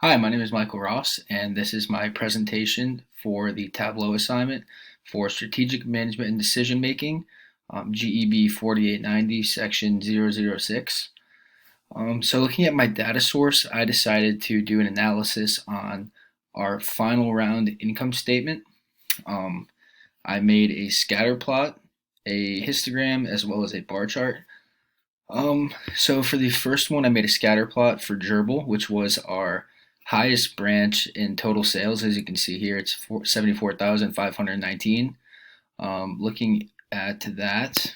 Hi, my name is Michael Ross, and this is my presentation for the Tableau assignment for Strategic Management and Decision Making, GEB 4890, Section 006. So looking at my data source, I decided to do an analysis on our final round income statement. I made a scatter plot, a histogram, as well as a bar chart. So for the first one, I made a scatter plot for Gerbil, which was our highest branch in total sales. As you can see here, it's 74,519. Looking at that,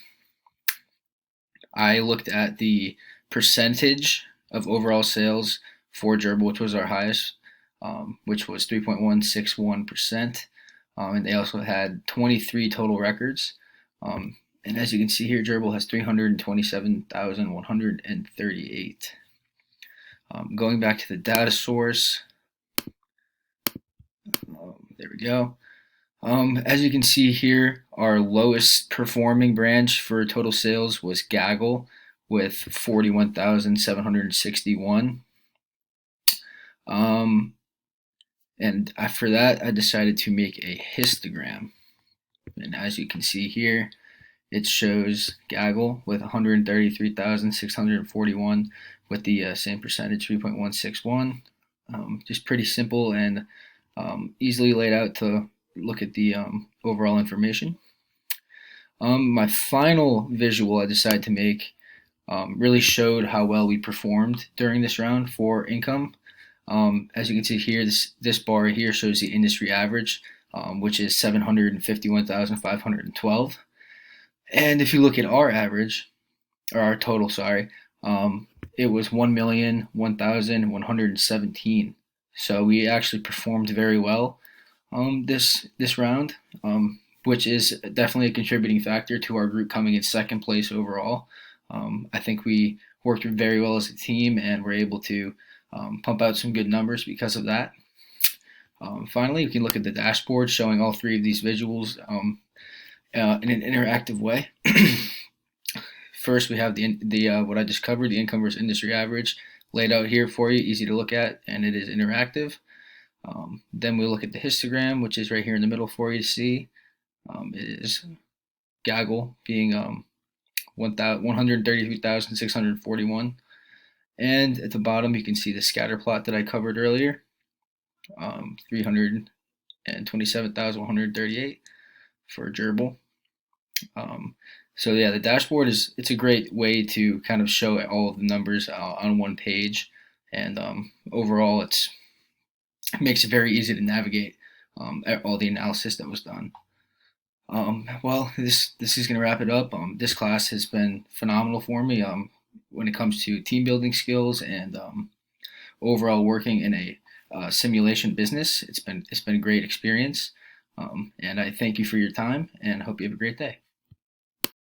I looked at the percentage of overall sales for Gerbil, which was our highest, which was 3.161%. And they also had 23 total records. And as you can see here, Gerbil has 327,138. Going back to the data source, there we go. As you can see here, our lowest performing branch for total sales was Gaggle with 41,761. And after that, I decided to make a histogram. And as you can see here, it shows Gaggle with 133,641 with the same percentage, 3.161. Just pretty simple and easily laid out to look at the overall information. My final visual I decided to make really showed how well we performed during this round for income. As you can see here, this bar here shows the industry average, which is 751,512. And if you look at our average, or our total, sorry, it was 1,001,117. So we actually performed very well this round, which is definitely a contributing factor to our group coming in second place overall. I think we worked very well as a team and were able to pump out some good numbers because of that. Finally, you can look at the dashboard showing all three of these visuals in an interactive way. First, we have the what I just covered, the income versus industry average, laid out here for you, easy to look at, and it is interactive. Then we look at the histogram, which is right here in the middle for you to see. It is Gaggle being 133,641. And at the bottom, you can see the scatter plot that I covered earlier, 327,138 for Gerbil. So yeah, the dashboard it's a great way to kind of show all of the numbers on one page, and overall it makes it very easy to navigate all the analysis that was done. Well, this is going to wrap it up. This class has been phenomenal for me when it comes to team building skills and overall working in a simulation business. It's been a great experience, and I thank you for your time and hope you have a great day.